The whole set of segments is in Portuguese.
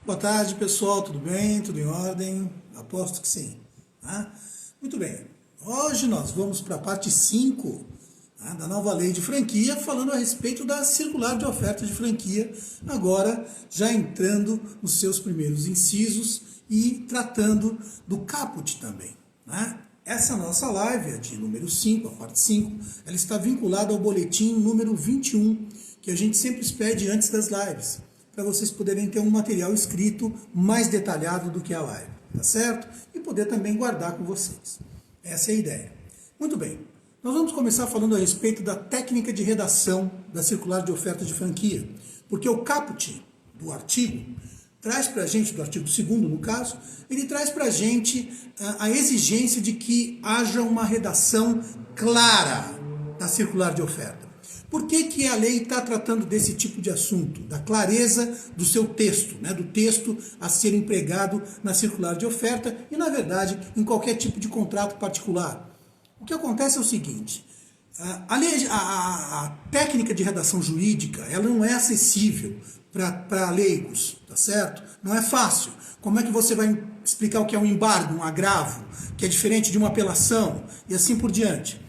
Boa tarde, pessoal, tudo bem? Tudo em ordem? Aposto que sim. Tá? Muito bem. Hoje nós vamos para a parte 5 da nova lei de franquia, falando a respeito da circular de oferta de franquia, agora já entrando nos seus primeiros incisos e tratando do caput também. Né? Essa nossa live, a de número 5, a parte 5, ela está vinculada ao boletim número 21, que a gente sempre expede antes das lives, para vocês poderem ter um material escrito mais detalhado do que a live, tá certo? E poder também guardar com vocês. Essa é a ideia. Muito bem, nós vamos começar falando a respeito da técnica de redação da circular de oferta de franquia, porque o caput do artigo traz para a gente, do artigo 2º no caso, ele traz para a gente a exigência de que haja uma redação clara da circular de oferta. Por que a lei está tratando desse tipo de assunto? Da clareza do seu texto, né? Do texto a ser empregado na circular de oferta e, na verdade, em qualquer tipo de contrato particular. O que acontece é o seguinte, a técnica de redação jurídica ela não é acessível para leigos, tá certo? Não é fácil. Como é que você vai explicar o que é um embargo, um agravo, que é diferente de uma apelação e assim por diante?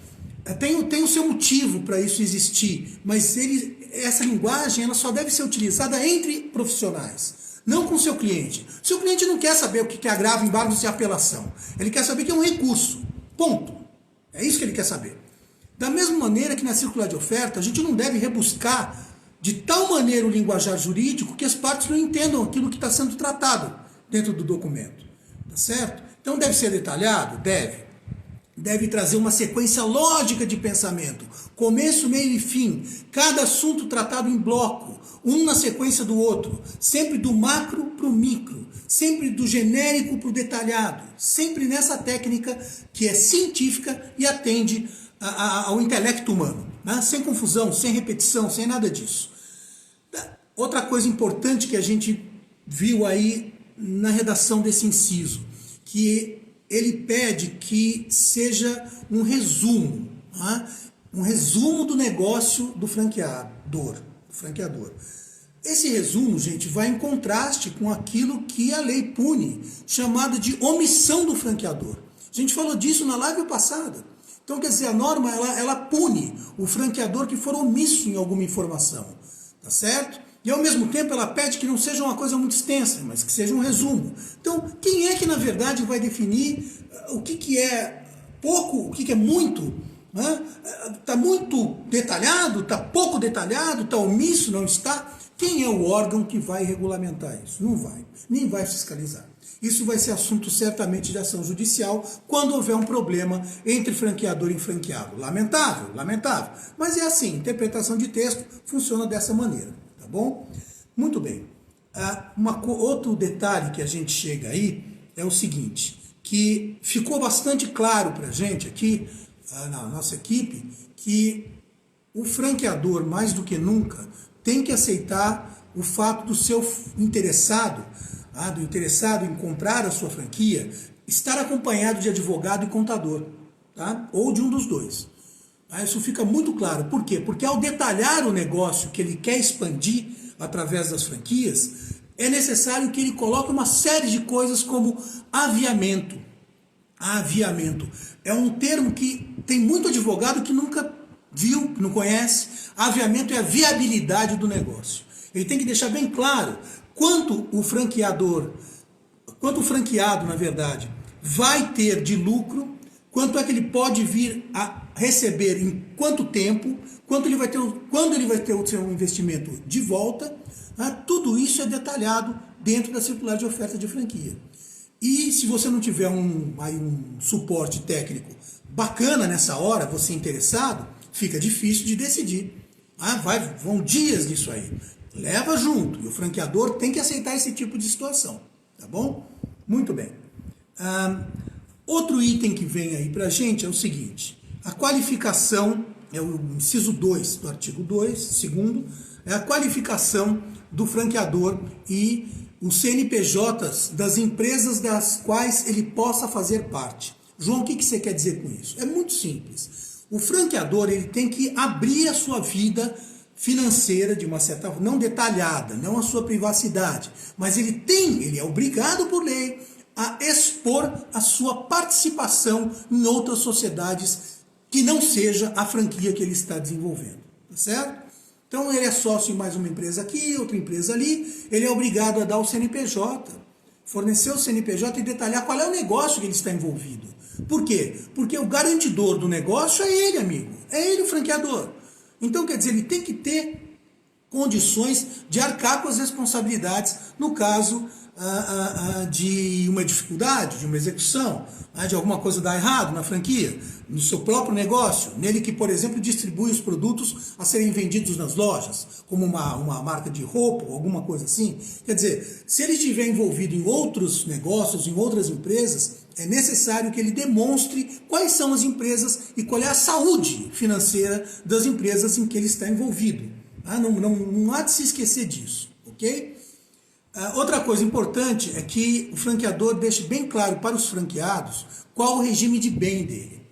Tem o seu motivo para isso existir, mas essa linguagem ela só deve ser utilizada entre profissionais, não com o seu cliente. O seu cliente não quer saber o que é agravo, embargo e apelação. Ele quer saber que é um recurso. Ponto. É isso que ele quer saber. Da mesma maneira que na circular de oferta, a gente não deve rebuscar de tal maneira o linguajar jurídico que as partes não entendam aquilo que está sendo tratado dentro do documento. Tá certo? Então deve ser detalhado? Deve trazer uma sequência lógica de pensamento, começo, meio e fim, cada assunto tratado em bloco, um na sequência do outro, sempre do macro para o micro, sempre do genérico para o detalhado, sempre nessa técnica que é científica e atende ao intelecto humano, né? Sem confusão, sem repetição, sem nada disso. Outra coisa importante que a gente viu aí na redação desse inciso, que ele pede que seja um resumo, tá? Um resumo do negócio do franqueador. Esse resumo, gente, vai em contraste com aquilo que a lei pune, chamada de omissão do franqueador. A gente falou disso na live passada. Então, quer dizer, a norma ela pune o franqueador que for omisso em alguma informação, tá certo? E ao mesmo tempo ela pede que não seja uma coisa muito extensa, mas que seja um resumo. Então, quem é que na verdade vai definir o que é pouco, o que é muito? Está muito detalhado, está pouco detalhado, está omisso, não está? Quem é o órgão que vai regulamentar isso? Não vai, nem vai fiscalizar. Isso vai ser assunto certamente de ação judicial quando houver um problema entre franqueador e franqueado. Lamentável, lamentável. Mas é assim, interpretação de texto funciona dessa maneira. Tá bom? Muito bem. Outro detalhe que a gente chega aí é o seguinte, que ficou bastante claro para a gente aqui, na nossa equipe, que o franqueador, mais do que nunca, tem que aceitar o fato do seu interessado, do interessado em comprar a sua franquia, estar acompanhado de advogado e contador, tá? Ou de um dos dois. Isso fica muito claro. Por quê? Porque ao detalhar o negócio que ele quer expandir através das franquias, é necessário que ele coloque uma série de coisas como aviamento. Aviamento é um termo que tem muito advogado que nunca viu, não conhece. Aviamento é a viabilidade do negócio. Ele tem que deixar bem claro quanto o franqueado, na verdade, vai ter de lucro, quanto é que ele pode vir a receber em quanto tempo, quando ele vai ter o seu investimento de volta, tudo isso é detalhado dentro da circular de oferta de franquia. E se você não tiver um suporte técnico bacana nessa hora, você interessado, fica difícil de decidir. Vão dias nisso aí. Leva junto, e o franqueador tem que aceitar esse tipo de situação, tá bom? Muito bem. Outro item que vem aí pra gente é o seguinte, a qualificação, é o inciso 2 do artigo 2, segundo, é a qualificação do franqueador e os CNPJs das empresas das quais ele possa fazer parte. João, o que você quer dizer com isso? É muito simples. O franqueador ele tem que abrir a sua vida financeira, de uma certa forma, não detalhada, não a sua privacidade, mas ele é obrigado por lei a expor a sua participação em outras sociedades que não seja a franquia que ele está desenvolvendo, tá certo? Então ele é sócio em mais uma empresa aqui, outra empresa ali, ele é obrigado a dar o CNPJ, fornecer o CNPJ e detalhar qual é o negócio que ele está envolvido. Por quê? Porque o garantidor do negócio é ele, amigo, é ele o franqueador. Então, quer dizer, ele tem que ter condições de arcar com as responsabilidades no caso de uma dificuldade, de uma execução, de alguma coisa dar errado na franquia, no seu próprio negócio, nele que, por exemplo, distribui os produtos a serem vendidos nas lojas, como uma marca de roupa ou alguma coisa assim. Quer dizer, se ele estiver envolvido em outros negócios, em outras empresas, é necessário que ele demonstre quais são as empresas e qual é a saúde financeira das empresas em que ele está envolvido. Não há de se esquecer disso, ok? Outra coisa importante é que o franqueador deixe bem claro para os franqueados qual o regime de bem dele.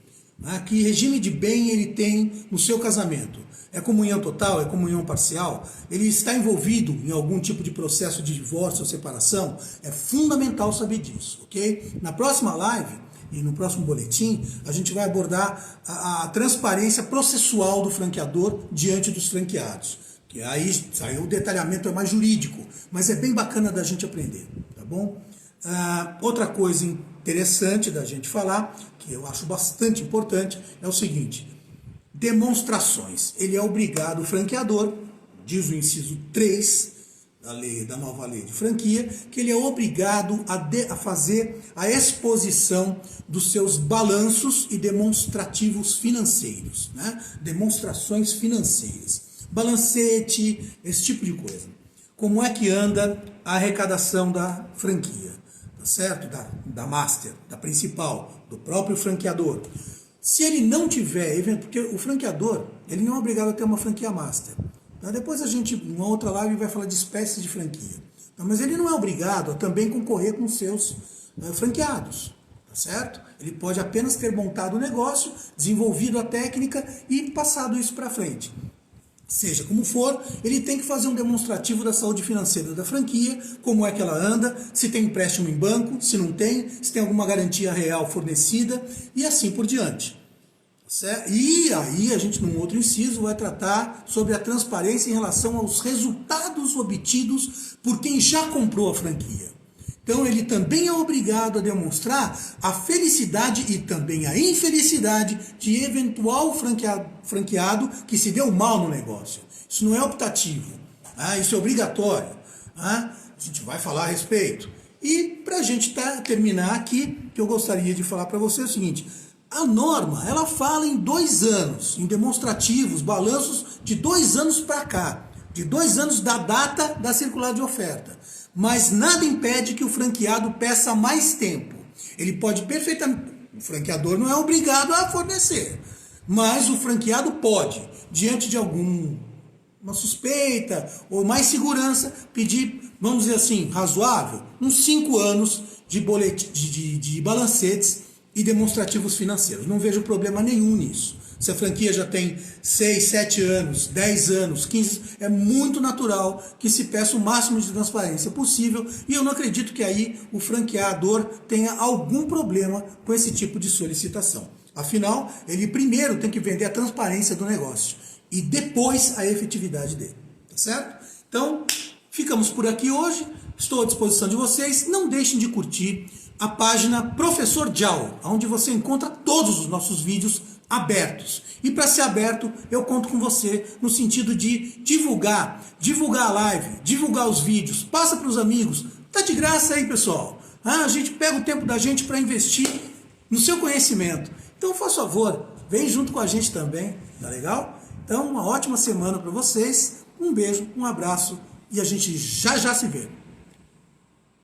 Que regime de bem ele tem no seu casamento. É comunhão total? É comunhão parcial? Ele está envolvido em algum tipo de processo de divórcio ou separação? É fundamental saber disso, ok? Na próxima live e no próximo boletim, a gente vai abordar a transparência processual do franqueador diante dos franqueados. Que aí o detalhamento é mais jurídico, mas é bem bacana da gente aprender, tá bom? Outra coisa interessante da gente falar, que eu acho bastante importante, é o seguinte: demonstrações. Ele é obrigado, o franqueador, diz o inciso 3 da nova lei de franquia, que ele é obrigado a fazer a exposição dos seus balanços e demonstrativos financeiros, né? Demonstrações financeiras. Balancete, esse tipo de coisa. Como é que anda a arrecadação da franquia, tá certo? Da master, da principal, do próprio franqueador. Se ele não tiver, porque o franqueador, ele não é obrigado a ter uma franquia master. Então, depois a gente, em uma outra live, vai falar de espécies de franquia. Então, mas ele não é obrigado a também concorrer com seus franqueados, tá certo? Ele pode apenas ter montado o negócio, desenvolvido a técnica e passado isso para frente. Seja como for, ele tem que fazer um demonstrativo da saúde financeira da franquia, como é que ela anda, se tem empréstimo em banco, se não tem, se tem alguma garantia real fornecida e assim por diante. Certo? E aí a gente, num outro inciso, vai tratar sobre a transparência em relação aos resultados obtidos por quem já comprou a franquia. Então ele também é obrigado a demonstrar a felicidade e também a infelicidade de eventual franqueado que se deu mal no negócio. Isso não é optativo, isso é obrigatório. A gente vai falar a respeito. E para a gente terminar aqui, que eu gostaria de falar para você é o seguinte: a norma, ela fala em 2 anos, em demonstrativos, balanços de 2 anos para cá, de 2 anos da data da circular de oferta. Mas nada impede que o franqueado peça mais tempo. Ele pode perfeitamente... O franqueador não é obrigado a fornecer, mas o franqueado pode, diante de alguma suspeita ou mais segurança, pedir, vamos dizer assim, razoável, uns 5 anos de balancetes e demonstrativos financeiros. Não vejo problema nenhum nisso. Se a franquia já tem 6, 7 anos, 10 anos, 15, é muito natural que se peça o máximo de transparência possível e eu não acredito que aí o franqueador tenha algum problema com esse tipo de solicitação. Afinal, ele primeiro tem que vender a transparência do negócio e depois a efetividade dele, tá certo? Então, ficamos por aqui hoje, estou à disposição de vocês, não deixem de curtir a página Professor Jiao, onde você encontra todos os nossos vídeos abertos. E para ser aberto, eu conto com você no sentido de divulgar a live, divulgar os vídeos, passa para os amigos, tá de graça aí, pessoal. A gente pega o tempo da gente para investir no seu conhecimento. Então, faz favor, vem junto com a gente também, tá legal? Então, uma ótima semana para vocês, um beijo, um abraço e a gente já se vê.